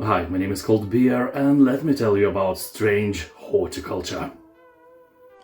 Hi, my name is ColdBeer, and let me tell you about strange horticulture.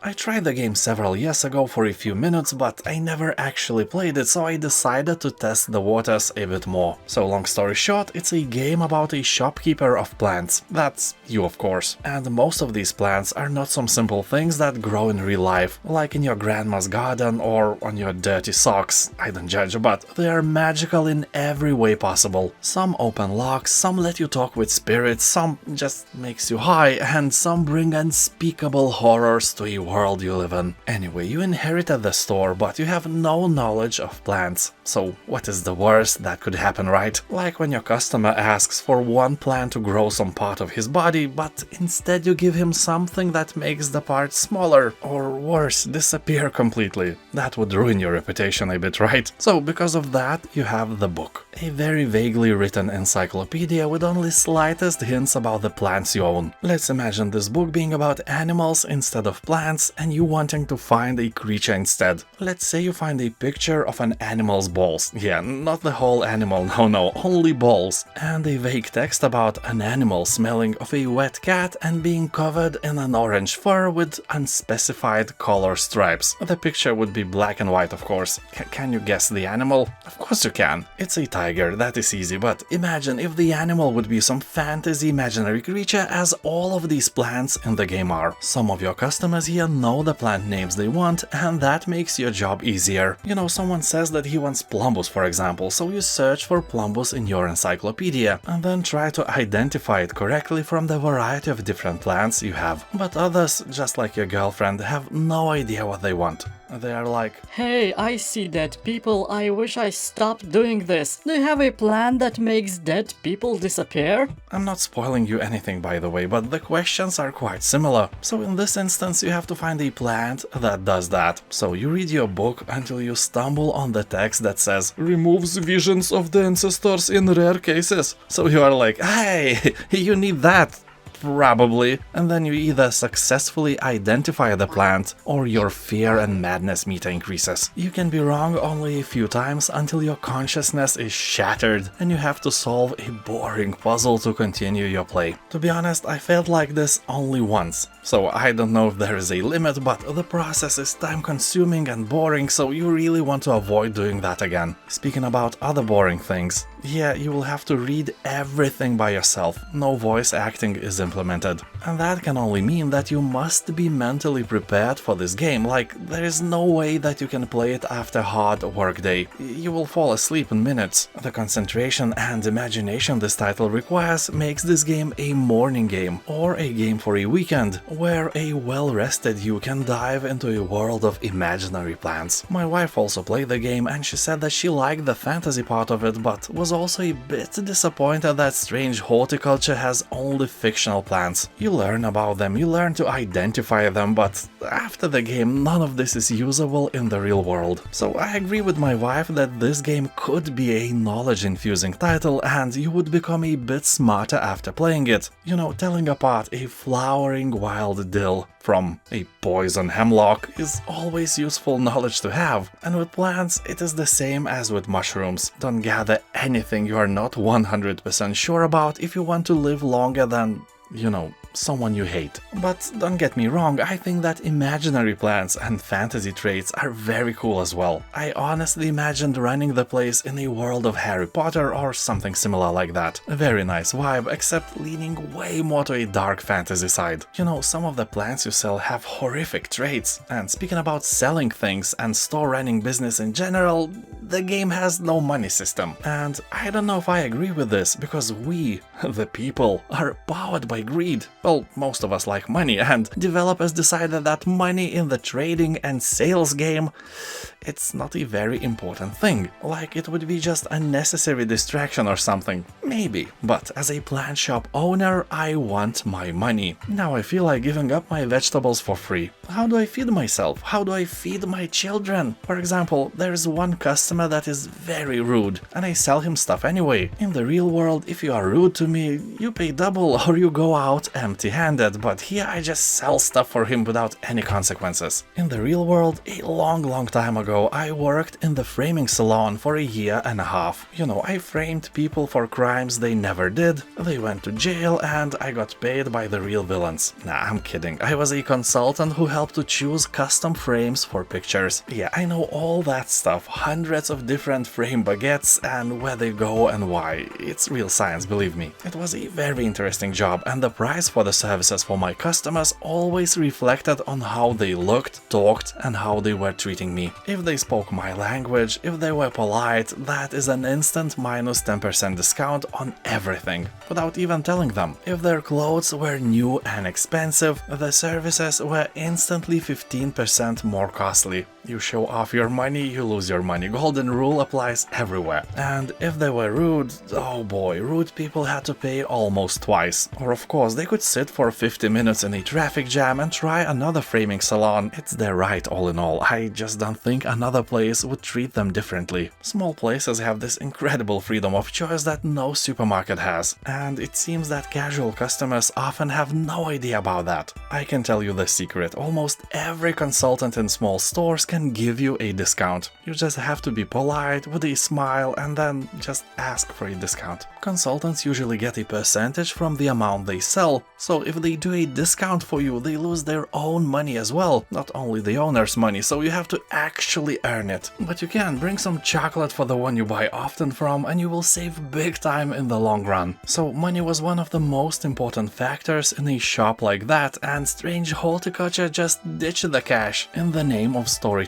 I tried the game several years ago for a few minutes, but I never actually played it, so I decided to test the waters a bit more. So long story short, it's a game about a shopkeeper of plants. That's you, of course. And most of these plants are not some simple things that grow in real life, like in your grandma's garden or on your dirty socks. I don't judge, but they are magical in every way possible. Some open locks, some let you talk with spirits, some just makes you high, and some bring unspeakable horrors to a world you live in. Anyway, you inherited the store, but you have no knowledge of plants. So what is the worst that could happen, right? Like when your customer asks for one plant to grow some part of his body, but instead you give him something that makes the part smaller, or worse, disappear completely. That would ruin your reputation a bit, right? So because of that, you have the book. A very vaguely written encyclopedia with only slightest hints about the plants you own. Let's imagine this book being about animals instead of plants, and you wanting to find a creature instead. Let's say you find a picture of an animal's balls. Yeah, not the whole animal, no, only balls. And a vague text about an animal smelling of a wet cat and being covered in an orange fur with unspecified color stripes. The picture would be black and white, of course. Can you guess the animal? Of course you can. It's a tiger, that is easy, but imagine if the animal would be some fantasy imaginary creature, as all of these plants in the game are. Some of your customers here know the plant names they want, and that makes your job easier. You know, someone says that he wants plumbus, for example, so you search for plumbus in your encyclopedia, and then try to identify it correctly from the variety of different plants you have. But others, just like your girlfriend, have no idea what they want. They are like, "Hey, I see dead people, I wish I stopped doing this. Do you have a plan that makes dead people disappear?" I'm not spoiling you anything, by the way, but the questions are quite similar. So in this instance you have to find a plant that does that. So you read your book until you stumble on the text that says, "Removes visions of the ancestors in rare cases." So you are like, hey, you need that. Probably. And then you either successfully identify the plant, or your fear and madness meter increases. You can be wrong only a few times until your consciousness is shattered and you have to solve a boring puzzle to continue your play. To be honest, I felt like this only once. So I don't know if there is a limit, but the process is time consuming and boring, so you really want to avoid doing that again. Speaking about other boring things, yeah, you will have to read everything by yourself. No voice acting is implemented. And that can only mean that you must be mentally prepared for this game, like there is no way that you can play it after a hard work day. You will fall asleep in minutes. The concentration and imagination this title requires makes this game a morning game, or a game for a weekend, where a well-rested you can dive into a world of imaginary plants. My wife also played the game and she said that she liked the fantasy part of it, but was also a bit disappointed that strange horticulture has only fictional plants. You learn about them, you learn to identify them, but after the game none of this is usable in the real world. So I agree with my wife that this game could be a knowledge-infusing title and you would become a bit smarter after playing it. You know, telling apart a flowering wild dill from a poison hemlock is always useful knowledge to have. And with plants, it is the same as with mushrooms. Don't gather anything you are not 100% sure about if you want to live longer than, you know, someone you hate. But don't get me wrong, I think that imaginary plants and fantasy traits are very cool as well. I honestly imagined running the place in a world of Harry Potter or something similar like that. A very nice vibe, except leaning way more to a dark fantasy side. You know, some of the plants you sell have horrific traits. And speaking about selling things and store-running business in general, the game has no money system. And I don't know if I agree with this, because we, the people, are powered by greed. Well, most of us like money, and developers decided that money in the trading and sales game, it's not a very important thing. Like, it would be just a necessary distraction or something. Maybe. But as a plant shop owner, I want my money. Now I feel like giving up my vegetables for free. How do I feed myself? How do I feed my children? For example, there is one customer that is very rude, and I sell him stuff anyway. In the real world, if you are rude to me, you pay double or you go go out empty-handed, but here I just sell stuff for him without any consequences. In the real world, a long time ago, I worked in the framing salon for a year and a half. You know, I framed people for crimes they never did, they went to jail, and I got paid by the real villains. Nah, I'm kidding. I was a consultant who helped to choose custom frames for pictures. Yeah, I know all that stuff, hundreds of different frame baguettes and where they go and why. It's real science, believe me. It was a very interesting job, and the price for the services for my customers always reflected on how they looked, talked, and how they were treating me. If they spoke my language, if they were polite, that is an instant minus 10% discount on everything, without even telling them. If their clothes were new and expensive, the services were instantly 15% more costly. You show off your money, you lose your money. Golden rule applies everywhere. And if they were rude, oh boy, rude people had to pay almost twice. Or of course, they could sit for 50 minutes in a traffic jam and try another framing salon. It's their right all in all. I just don't think another place would treat them differently. Small places have this incredible freedom of choice that no supermarket has. And it seems that casual customers often have no idea about that. I can tell you the secret. Almost every consultant in small stores can give you a discount. You just have to be polite with a smile and then just ask for a discount. Consultants usually get a percentage from the amount they sell, so if they do a discount for you, they lose their own money as well, not only the owner's money, so you have to actually earn it. But you can bring some chocolate for the one you buy often from and you will save big time in the long run. So money was one of the most important factors in a shop like that, and Strange Horticulture just ditched the cash in the name of storytelling.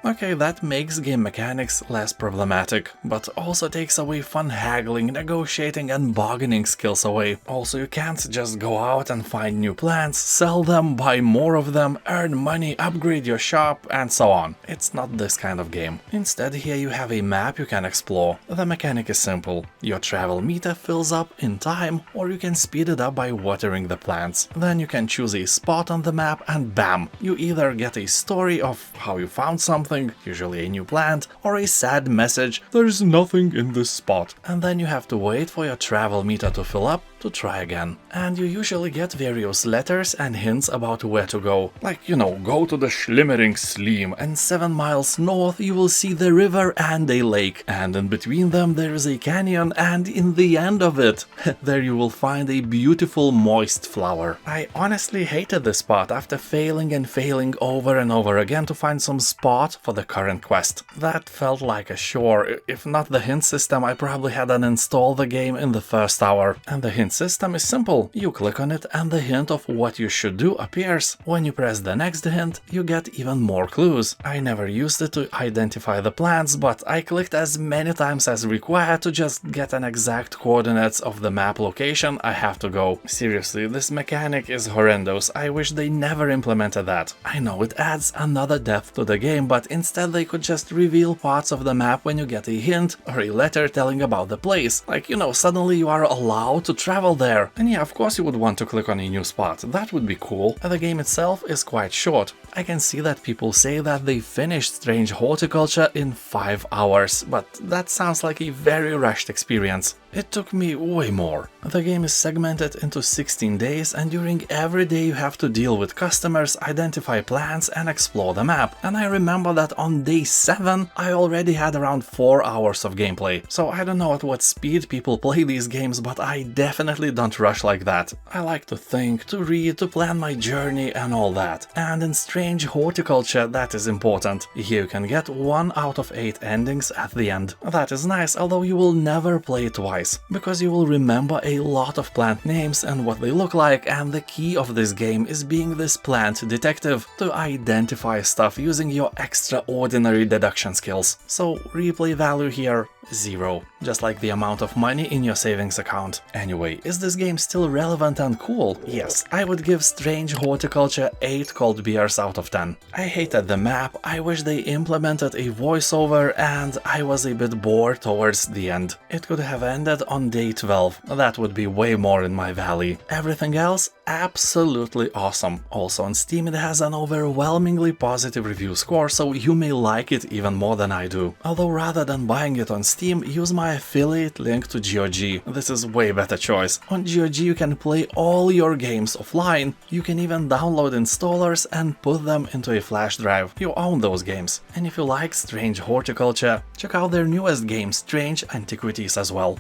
Okay, that makes game mechanics less problematic, but also takes away fun haggling, negotiating and bargaining skills away. Also, you can't just go out and find new plants, sell them, buy more of them, earn money, upgrade your shop, and so on. It's not this kind of game. Instead, here you have a map you can explore. The mechanic is simple. Your travel meter fills up in time, or you can speed it up by watering the plants. Then you can choose a spot on the map and bam! You either get a story of how you found something, usually a new plant, or a sad message, "There's nothing in this spot." And then you have to wait for your travel meter to fill up to try again. And you usually get various letters and hints about where to go. Like, you know, go to the Schlimmering Sleem, and 7 miles north you will see the river and a lake, and in between them there is a canyon, and in the end of it, there you will find a beautiful moist flower. I honestly hated this spot after failing and failing over and over again to find some spot for the current quest. That felt like a chore. If not the hint system, I probably had uninstalled the game in the first hour. And the hint system is simple. You click on it and the hint of what you should do appears. When you press the next hint, you get even more clues. I never used it to identify the plants, but I clicked as many times as required to just get an exact coordinates of the map location I have to go. Seriously, this mechanic is horrendous. I wish they never implemented that. I know it adds another depth to the game, but instead they could just reveal parts of the map when you get a hint or a letter telling about the place. Like, you know, suddenly you are allowed to travel there. And yeah, of course you would want to click on a new spot. That would be cool. The game itself is quite short. I can see that people say that they finished Strange Horticulture in 5 hours, but that sounds like a very rushed experience. It took me way more. The game is segmented into 16 days, and during every day you have to deal with customers, identify plants and explore the map. And I remember that on day 7 I already had around 4 hours of gameplay. So I don't know at what speed people play these games, but I definitely don't rush like that. I like to think, to read, to plan my journey and all that. And in Strange Horticulture that is important. Here you can get 1 out of 8 endings at the end. That is nice, although you will never play it twice, because you will remember a lot of plant names and what they look like, and the key of this game is being this plant detective, to identify stuff using your extraordinary deduction skills. So replay value here, 0, just like the amount of money in your savings account. Anyway, is this game still relevant and cool? Yes, I would give Strange Horticulture 8 ColdBeers out of 10. I hated the map, I wish they implemented a voiceover, and I was a bit bored towards the end. It could have ended on day 12, that would be way more in my valley. Everything else, absolutely awesome. Also on Steam it has an overwhelmingly positive review score, so you may like it even more than I do. Although rather than buying it on Steam, Steam, use my affiliate link to GOG. This is way better choice. On GOG you can play all your games offline. You can even download installers and put them into a flash drive. You own those games. And if you like strange horticulture, check out their newest game, Strange Antiquities, as well.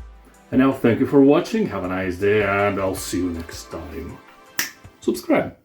And now thank you for watching, have a nice day, and I'll see you next time. Subscribe.